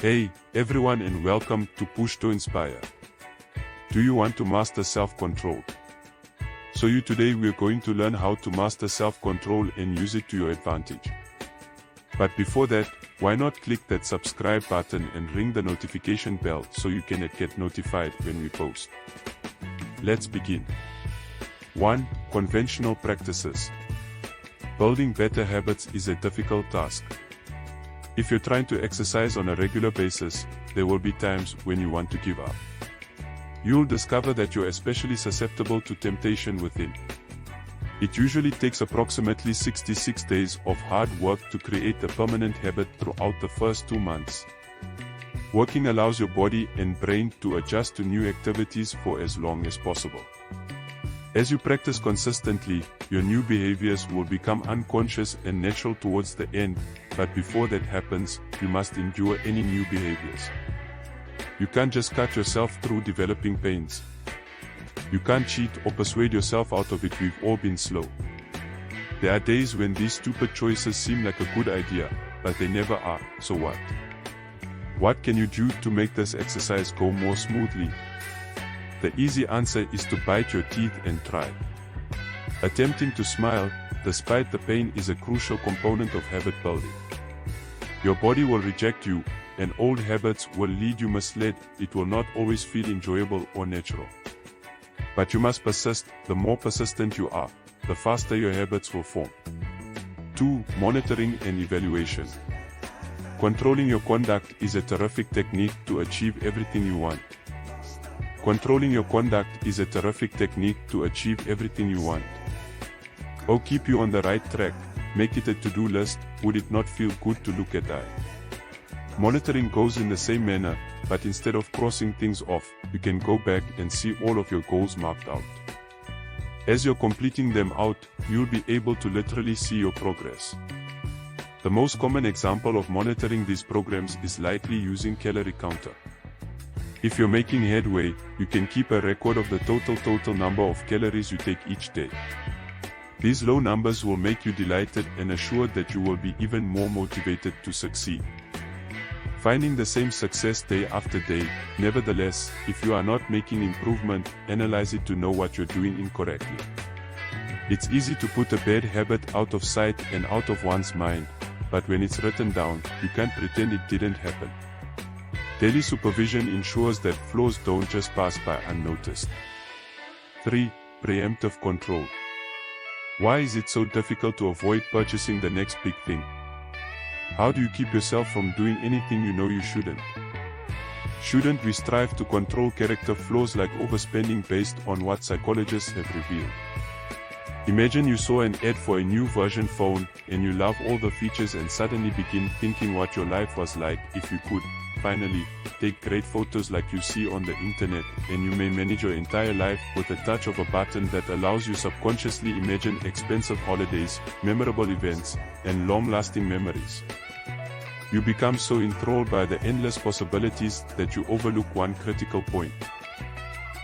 Hey, everyone, and welcome to Push to Inspire. Do you want to master self-control? Today we're going to learn how to master self-control and use it to your advantage. But before that, why not click that subscribe button and ring the notification bell so you can get notified when we post. Let's begin. 1. Conventional practices. Building better habits is a difficult task. If you're trying to exercise on a regular basis, there will be times when you want to give up. You'll discover that you're especially susceptible to temptation within. It usually takes approximately 66 days of hard work to create a permanent habit throughout the first 2 months. Working allows your body and brain to adjust to new activities for as long as possible. As you practice consistently, your new behaviors will become unconscious and natural towards the end, but before that happens, you must endure any new behaviors. You can't just cut yourself through developing pains. You can't cheat or persuade yourself out of it. We've all been slow. There are days when these stupid choices seem like a good idea, but they never are, so what? What can you do to make this exercise go more smoothly? The easy answer is to bite your teeth and try. Attempting to smile, despite the pain, is a crucial component of habit building. Your body will reject you, and old habits will lead you misled. It will not always feel enjoyable or natural. But you must persist. The more persistent you are, the faster your habits will form. 2. Monitoring and evaluation. Controlling your conduct is a terrific technique to achieve everything you want. Controlling your conduct is a terrific technique to achieve everything you want. Or keep you on the right track. Make it a to-do list. Would it not feel good to look at that? Monitoring goes in the same manner, but instead of crossing things off, you can go back and see all of your goals marked out. As you're completing them out, you'll be able to literally see your progress. The most common example of monitoring these programs is likely using calorie counter. If you're making headway, you can keep a record of the total number of calories you take each day. These low numbers will make you delighted and assured that you will be even more motivated to succeed. Finding the same success day after day. Nevertheless, if you are not making improvement, analyze it to know what you're doing incorrectly. It's easy to put a bad habit out of sight and out of one's mind, but when it's written down, you can't pretend it didn't happen. Daily supervision ensures that flaws don't just pass by unnoticed. 3. Preemptive control. Why is it so difficult to avoid purchasing the next big thing? How do you keep yourself from doing anything you know you shouldn't? Shouldn't we strive to control character flaws like overspending based on what psychologists have revealed? Imagine you saw an ad for a new version phone, and you love all the features and suddenly begin thinking what your life was like if you could. Finally, take great photos like you see on the internet, and you may manage your entire life with a touch of a button that allows you subconsciously imagine expensive holidays, memorable events, and long-lasting memories. You become so enthralled by the endless possibilities that you overlook one critical point.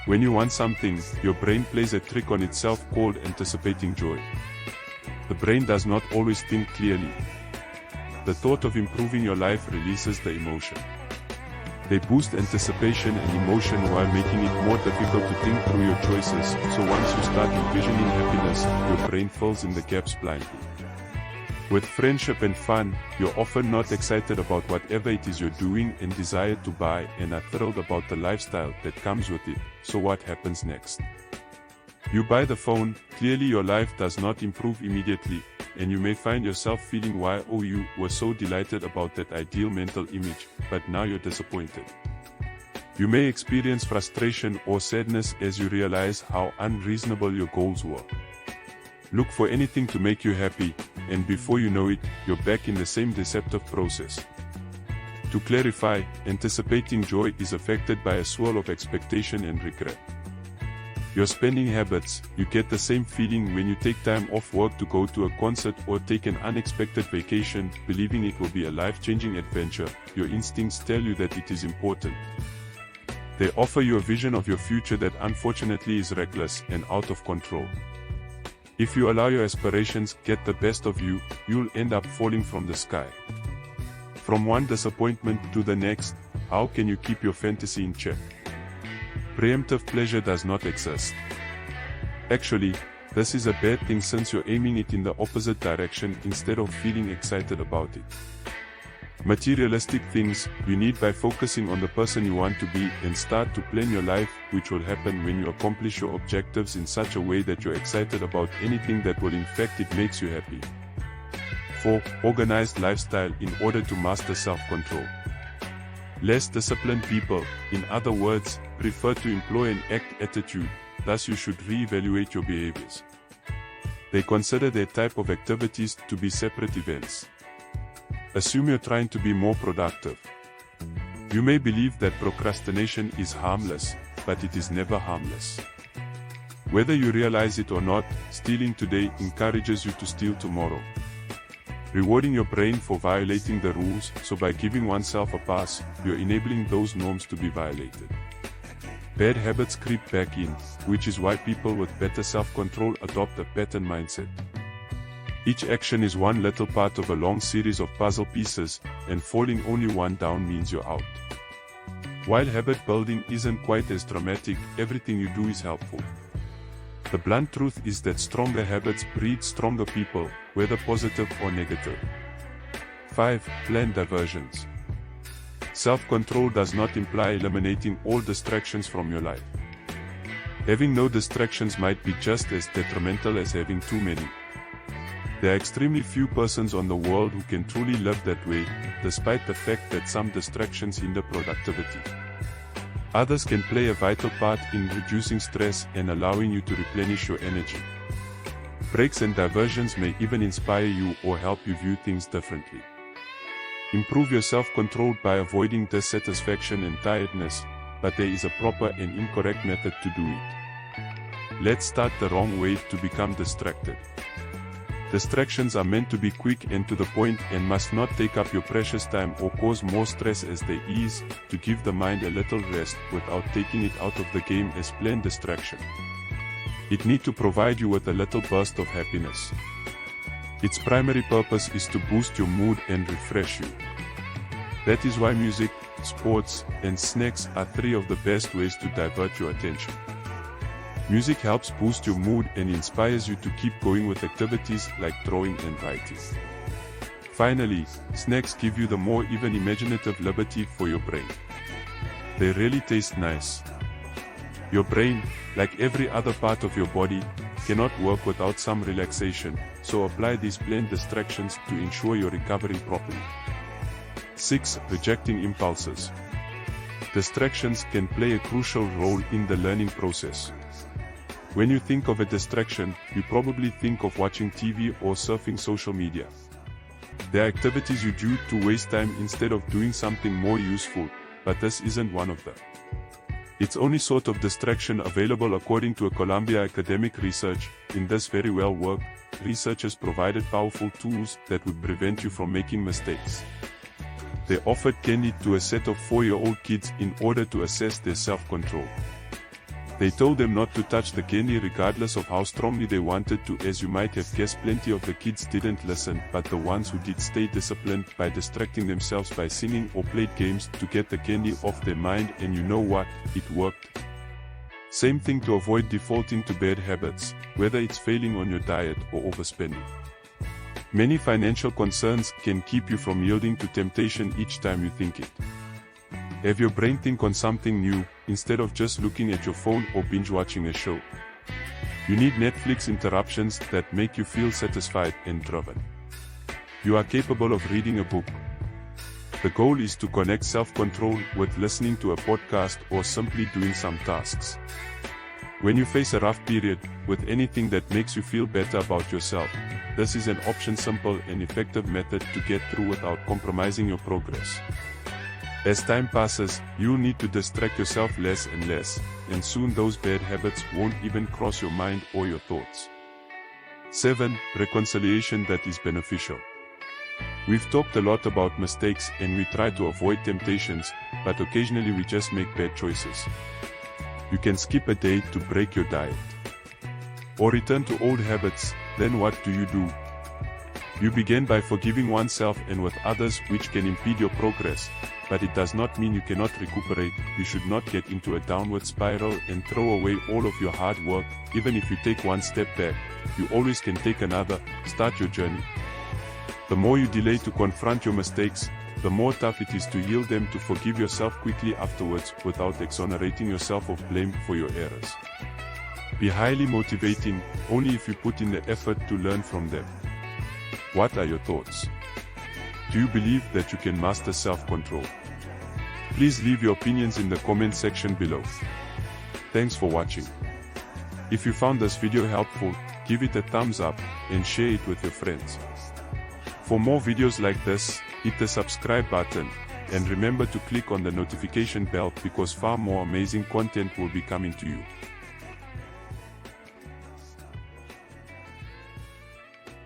When you want something, your brain plays a trick on itself called anticipating joy. The brain does not always think clearly. The thought of improving your life releases the emotion. They boost anticipation and emotion while making it more difficult to think through your choices, so once you start envisioning happiness, your brain fills in the gaps blindly. With friendship and fun, you're often not excited about whatever it is you're doing and desire to buy, and are thrilled about the lifestyle that comes with it. So what happens next? You buy the phone. Clearly your life does not improve immediately, and you may find yourself feeling why you were so delighted about that ideal mental image, but now you're disappointed. You may experience frustration or sadness as you realize how unreasonable your goals were. Look for anything to make you happy, and before you know it, you're back in the same deceptive process. To clarify, anticipating joy is affected by a swirl of expectation and regret. Your spending habits. You get the same feeling when you take time off work to go to a concert or take an unexpected vacation, believing it will be a life-changing adventure. Your instincts tell you that it is important. They offer you a vision of your future that unfortunately is reckless and out of control. If you allow your aspirations get the best of you, you'll end up falling from the sky. From one disappointment to the next, how can you keep your fantasy in check? Preemptive pleasure does not exist. Actually, this is a bad thing since you're aiming it in the opposite direction instead of feeling excited about it. Materialistic things you need by focusing on the person you want to be and start to plan your life, which will happen when you accomplish your objectives in such a way that you're excited about anything that will in fact it makes you happy. 4. Organized lifestyle in order to master self-control. Less disciplined people, in other words, prefer to employ an act attitude, thus you should re-evaluate your behaviors. They consider their type of activities to be separate events. Assume you're trying to be more productive. You may believe that procrastination is harmless, but it is never harmless. Whether you realize it or not, stealing today encourages you to steal tomorrow. Rewarding your brain for violating the rules, so by giving oneself a pass, you're enabling those norms to be violated. Bad habits creep back in, which is why people with better self-control adopt a pattern mindset. Each action is one little part of a long series of puzzle pieces, and falling only one down means you're out. While habit building isn't quite as dramatic, everything you do is helpful. The blunt truth is that stronger habits breed stronger people, whether positive or negative. 5. Plan diversions. Self-control does not imply eliminating all distractions from your life. Having no distractions might be just as detrimental as having too many. There are extremely few persons on the world who can truly live that way, despite the fact that some distractions hinder productivity. Others can play a vital part in reducing stress and allowing you to replenish your energy. Breaks and diversions may even inspire you or help you view things differently. Improve your self-control by avoiding dissatisfaction and tiredness, but there is a proper and incorrect method to do it. Let's start the wrong way to become distracted. Distractions are meant to be quick and to the point and must not take up your precious time or cause more stress as they ease, to give the mind a little rest without taking it out of the game as planned distraction. It needs to provide you with a little burst of happiness. Its primary purpose is to boost your mood and refresh you. That is why music, sports, and snacks are 3 of the best ways to divert your attention. Music helps boost your mood and inspires you to keep going with activities like drawing and writing. Finally, snacks give you the more even imaginative liberty for your brain. They really taste nice. Your brain, like every other part of your body, cannot work without some relaxation, so apply these planned distractions to ensure you're recovering properly. 6. Rejecting impulses. Distractions can play a crucial role in the learning process. When you think of a distraction, you probably think of watching TV or surfing social media. There are activities you do to waste time instead of doing something more useful, but this isn't one of them. It's only sort of distraction available according to a Columbia academic research. In this very well work, researchers provided powerful tools that would prevent you from making mistakes. They offered candy to a set of 4-year-old kids in order to assess their self-control. They told them not to touch the candy regardless of how strongly they wanted to. As you might have guessed, plenty of the kids didn't listen, but the ones who did stayed disciplined by distracting themselves by singing or played games to get the candy off their mind, and you know what? It worked. Same thing to avoid defaulting to bad habits, whether it's failing on your diet or overspending. Many financial concerns can keep you from yielding to temptation each time you think it. Have your brain think on something new, instead of just looking at your phone or binge watching a show. You need Netflix interruptions that make you feel satisfied and driven. You are capable of reading a book. The goal is to connect self-control with listening to a podcast or simply doing some tasks. When you face a rough period, with anything that makes you feel better about yourself, this is an simple and effective method to get through without compromising your progress. As time passes, you'll need to distract yourself less and less, and soon those bad habits won't even cross your mind or your thoughts. 7. Reconciliation that is beneficial. We've talked a lot about mistakes and we try to avoid temptations, but occasionally we just make bad choices. You can skip a day to break your diet. Or return to old habits. Then what do? You begin by forgiving oneself and with others, which can impede your progress, but it does not mean you cannot recuperate. You should not get into a downward spiral and throw away all of your hard work. Even if you take one step back, you always can take another. Start your journey. The more you delay to confront your mistakes, the more tough it is to yield them, to forgive yourself quickly afterwards without exonerating yourself of blame for your errors. Be highly motivating, only if you put in the effort to learn from them. What are your thoughts? Do you believe that you can master self-control? Please leave your opinions in the comment section below. Thanks for watching. If you found this video helpful, give it a thumbs up and share it with your friends. For more videos like this, hit the subscribe button and remember to click on the notification bell, because far more amazing content will be coming to you.